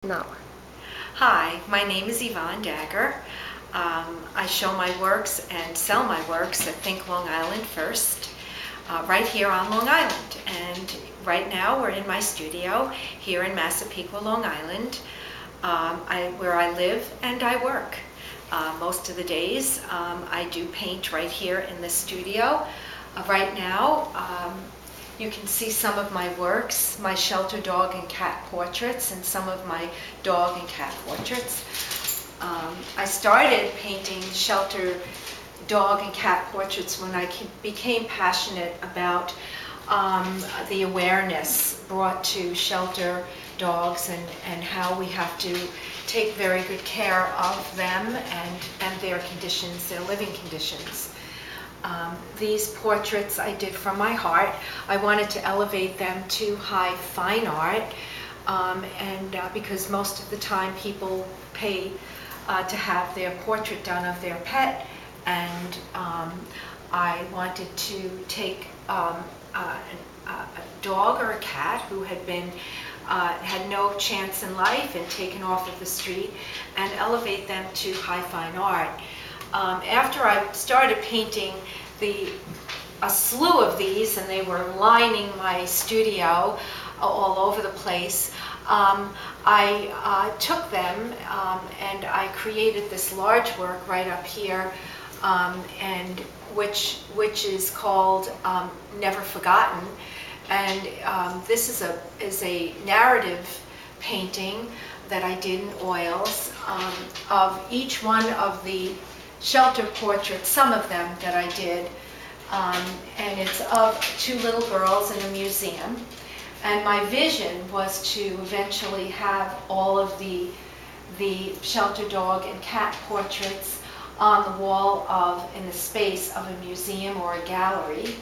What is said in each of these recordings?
Now. Hi, my name is Yvonne Dagger. I show my works and sell my works at Think Long Island First, right here on Long Island. And right now we're in my studio here in Massapequa, Long Island, where I live and I work. Most of the days I do paint right here in the studio. Right now, you can see some of my works, my shelter dog and cat portraits, and some of my dog and cat portraits. I started painting shelter dog and cat portraits when I became passionate about the awareness brought to shelter dogs and how we have to take very good care of them and their conditions, their living conditions. These portraits I did from my heart. I wanted to elevate them to high fine art, because most of the time people pay to have their portrait done of their pet, and I wanted to take a dog or a cat who had no chance in life and taken off of the street and elevate them to high fine art. After I started painting a slew of these, and they were lining my studio all over the place, I took them and I created this large work right up here, and which is called Never Forgotten. And this is a narrative painting that I did in oils of each one of the shelter portraits, some of them that I did, and it's of two little girls in a museum. And my vision was to eventually have all of the shelter dog and cat portraits on the wall in the space of a museum or a gallery.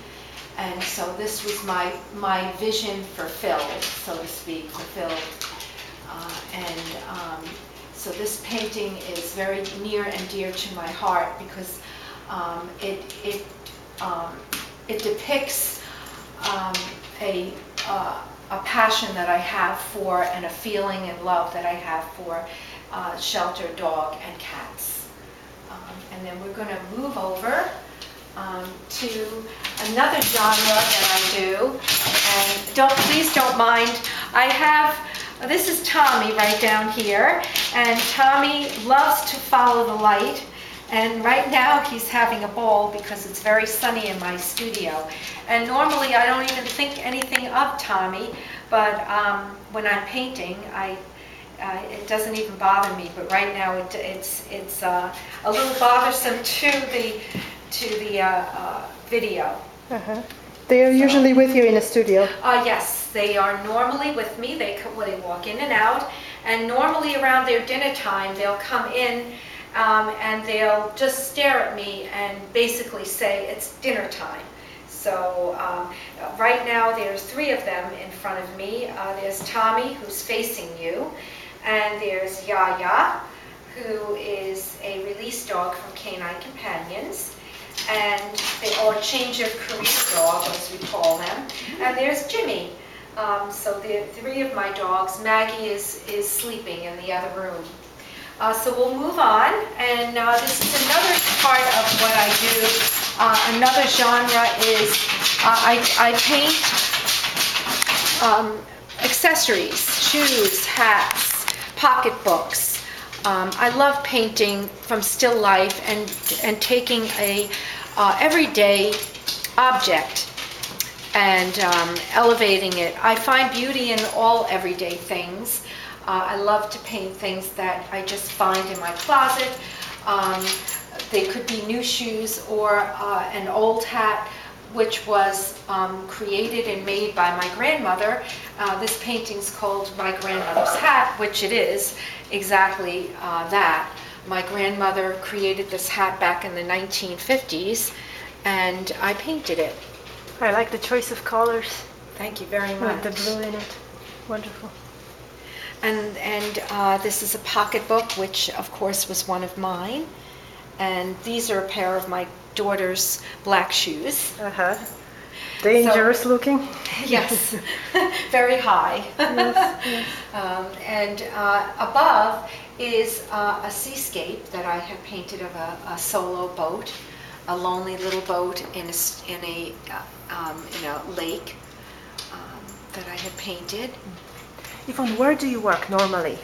And so this was my vision fulfilled, so to speak, fulfilled. So this painting is very near and dear to my heart because it depicts a passion that I have for, and a feeling and love that I have for shelter dog and cats. And then we're going to move over to another genre that I do, and please don't mind. This is Tommy right down here, and Tommy loves to follow the light, and right now he's having a ball because it's very sunny in my studio. And normally I don't even think anything of Tommy, but when I'm painting, it doesn't even bother me. But right now it's a little bothersome to the video. Uh-huh. They are usually with you in a studio? Yes, they are normally with me. They walk in and out, and normally around their dinner time they'll come in and they'll just stare at me and basically say it's dinner time. So right now there's three of them in front of me. There's Tommy, who's facing you, and there's Yaya, who is a release dog from Canine Companions, or change of career dog, as we call them. And there's Jimmy. So the three of my dogs. Maggie is sleeping in the other room. So we'll move on, and this is another part of what I do. Another genre is I paint accessories, shoes, hats, pocketbooks. I love painting from still life and taking a everyday object and elevating it. I find beauty in all everyday things. I love to paint things that I just find in my closet. They could be new shoes or an old hat, which was created and made by my grandmother. This painting's called My Grandmother's Hat, which it is exactly that. My grandmother created this hat back in the 1950s, and I painted it. I like the choice of colors. Thank you very much. With the blue in it. Wonderful. And this is a pocketbook, which of course was one of mine. And these are a pair of my daughter's black shoes. Uh-huh. Dangerous looking. Yes. very high. Yes, yes. And above is a seascape that I have painted of a solo boat, a lonely little boat in a lake that I had painted. Yvonne, where do you work normally?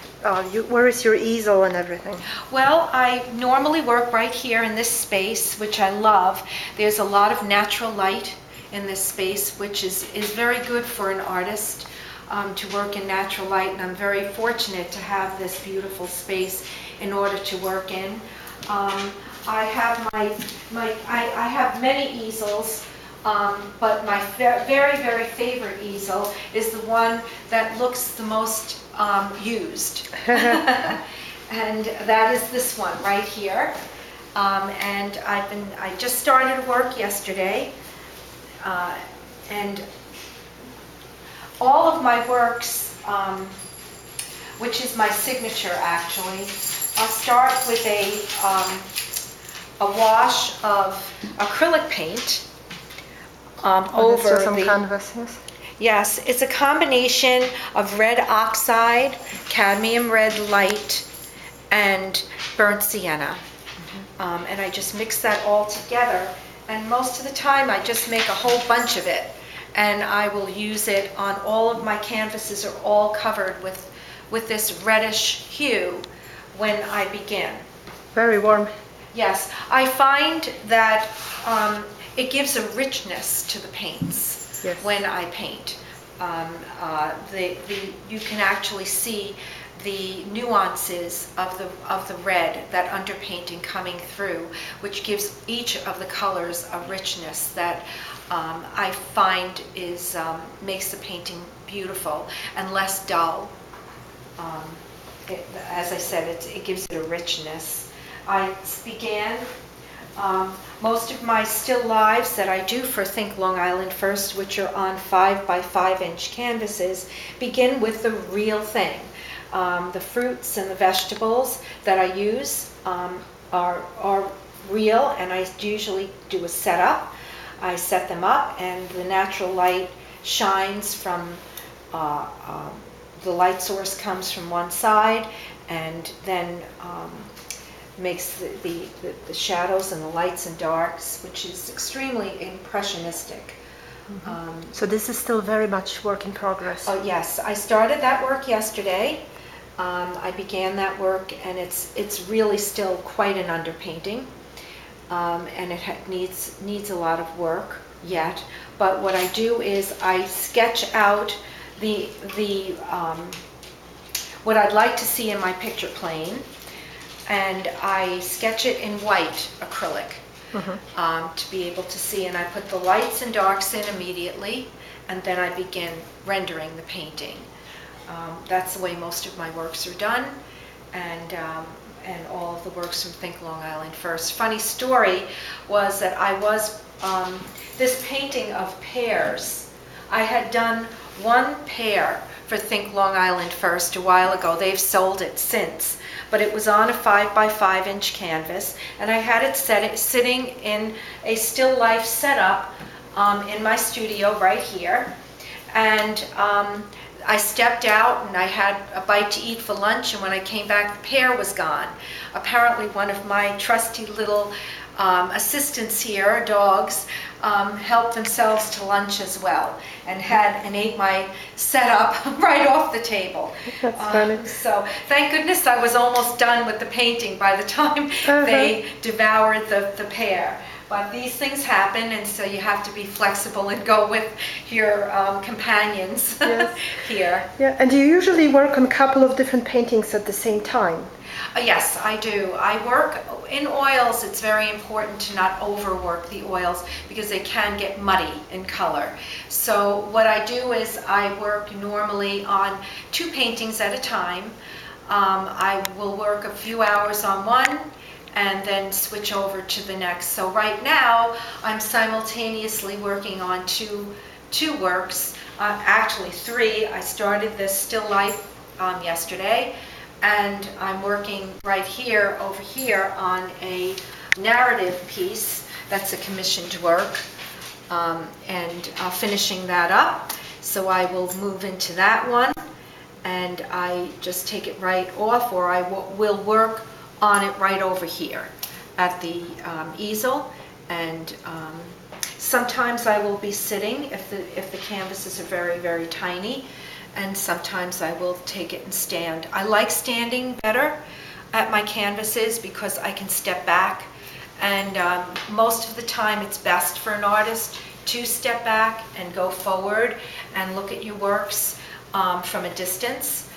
Where is your easel and everything? Well, I normally work right here in this space, which I love. There's a lot of natural light in this space, which is very good for an artist to work in natural light, and I'm very fortunate to have this beautiful space in order to work in. I have I have many easels, but my very, very favorite easel is the one that looks the most used. And that is this one right here. And I just started work yesterday, and all of my works, which is my signature actually, I'll start with a wash of acrylic paint over some the canvas, yes. Yes, it's a combination of red oxide, cadmium red light, and burnt sienna. And I just mix that all together. And most of the time I just make a whole bunch of it. And I will use it on all of my canvases, are all covered with this reddish hue when I begin. Very warm. Yes, I find that it gives a richness to the paints. Yes. When I paint. You can actually see the nuances of the red, that underpainting coming through, which gives each of the colors a richness that I find makes the painting beautiful and less dull. As I said, it gives it a richness. I began most of my still lives that I do for Think Long Island First, which are on 5 by 5 inch canvases, begin with the real thing. The fruits and the vegetables that I use are real, and I usually do a setup. I set them up, and the natural light shines from, the light source comes from one side, and then makes the shadows and the lights and darks, which is extremely impressionistic. So this is still very much work in progress. Oh yes, I started that work yesterday. I began that work, and it's really still quite an underpainting, and it needs a lot of work yet. But what I do is I sketch out what I'd like to see in my picture plane, and I sketch it in white acrylic to be able to see, and I put the lights and darks in immediately, and then I begin rendering the painting. That's the way most of my works are done, and all of the works from Think Long Island First. Funny story was that I was, this painting of pears, I had done one pear for Think Long Island First a while ago. They've sold it since, but it was on a 5 by 5 inch canvas, and I had it sitting in a still life setup in my studio right here. And I stepped out and I had a bite to eat for lunch, and when I came back, the pear was gone. Apparently one of my trusty little assistants here, dogs, helped themselves to lunch as well, and ate my setup right off the table. That's funny. So thank goodness I was almost done with the painting by the time they devoured the pear. But these things happen, and so you have to be flexible and go with your companions. Yes. Here. Yeah, and you usually work on a couple of different paintings at the same time. Yes, I do. I work in oils. It's very important to not overwork the oils because they can get muddy in color. So what I do is I work normally on 2 paintings at a time. I will work a few hours on one and then switch over to the next. So right now I'm simultaneously working on two works, actually 3. I started this still life yesterday, and I'm working right here, over here, on a narrative piece that's a commissioned work, and finishing that up. So I will move into that one, and I just take it right off, or I will work on it right over here at the easel. And sometimes I will be sitting if the canvases are very, very tiny, and sometimes I will take it and stand. I like standing better at my canvases because I can step back, and most of the time it's best for an artist to step back and go forward and look at your works from a distance,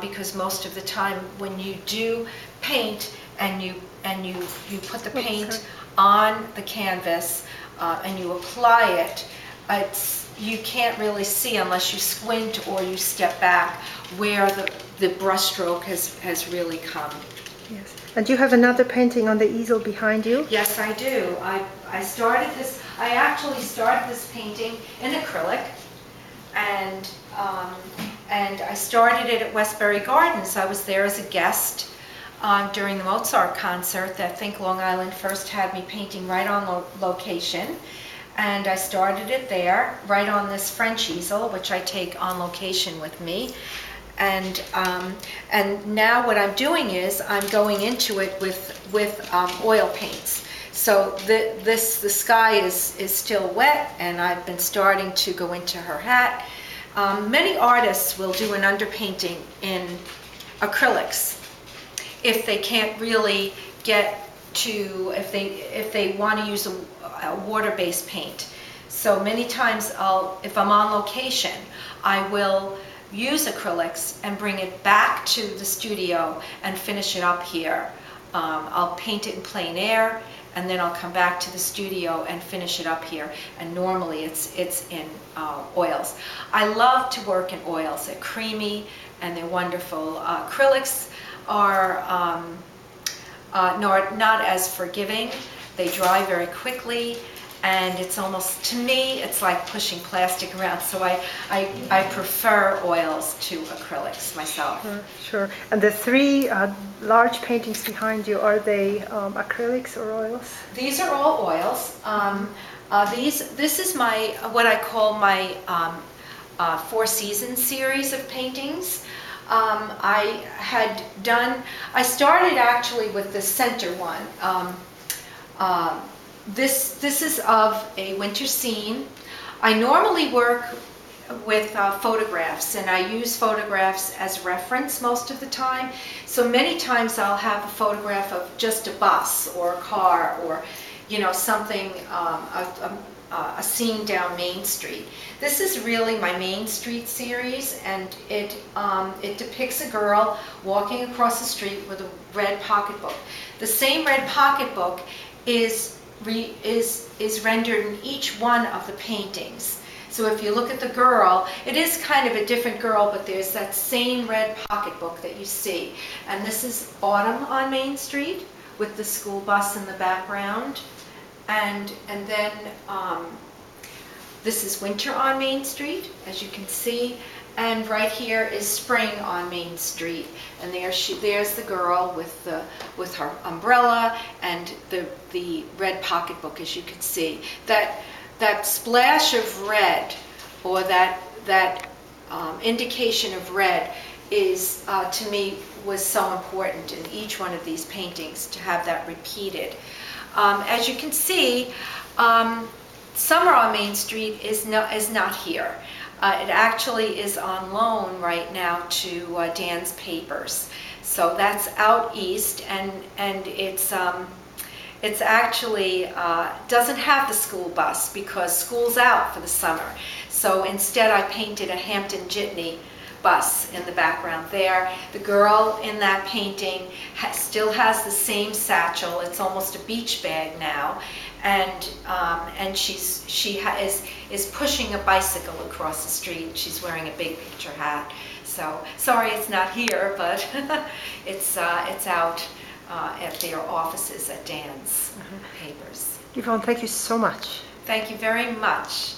because most of the time when you do paint and you put the paint on the canvas and you apply it, you can't really see unless you squint or you step back where the brush stroke has really come. Yes. And you have another painting on the easel behind you? Yes, I do. I actually started this painting in acrylic, and I started it at Westbury Gardens. I was there as a guest during the Mozart concert that Think Long Island first had me painting right on location. And I started it there, right on this French easel, which I take on location with me. And now what I'm doing is I'm going into it with oil paints. So the sky is still wet, and I've been starting to go into her hat. Many artists will do an underpainting in acrylics if they can't really get to, if they want to use a water-based paint. So many times if I'm on location, I will use acrylics and bring it back to the studio and finish it up here. I'll paint it in plein air, and then I'll come back to the studio and finish it up here. And normally it's in oils. I love to work in oils. They're creamy and they're wonderful. Acrylics are not as forgiving. They dry very quickly, and it's almost, to me, it's like pushing plastic around. So I prefer oils to acrylics myself. Sure. And the three large paintings behind you, are they acrylics or oils? These are all oils. This is what I call my Four Seasons series of paintings. I started actually with the center one. This is of a winter scene. I normally work with photographs, and I use photographs as reference most of the time. So many times I'll have a photograph of just a bus or a car, or something, a scene down Main Street. This is really my Main Street series, and it depicts a girl walking across the street with a red pocketbook. The same red pocketbook is rendered in each one of the paintings. So if you look at the girl, it is kind of a different girl, but there's that same red pocketbook that you see. And this is Autumn on Main Street with the school bus in the background. And then this is Winter on Main Street, as you can see. And right here is Spring on Main Street, and there's the girl with her umbrella and the red pocketbook, as you can see. That splash of red, or that indication of red, is to me was so important in each one of these paintings to have that repeated. As you can see, Summer on Main Street is not here. It actually is on loan right now to Dan's Papers. So that's out east, and it's actually doesn't have the school bus because school's out for the summer. So instead I painted a Hampton Jitney bus in the background there. The girl in that painting still has the same satchel. It's almost a beach bag now, and she is pushing a bicycle across the street. She's wearing a big picture hat. So sorry it's not here, but it's out at their offices at Dan's Papers. Yvonne, thank you so much. Thank you very much.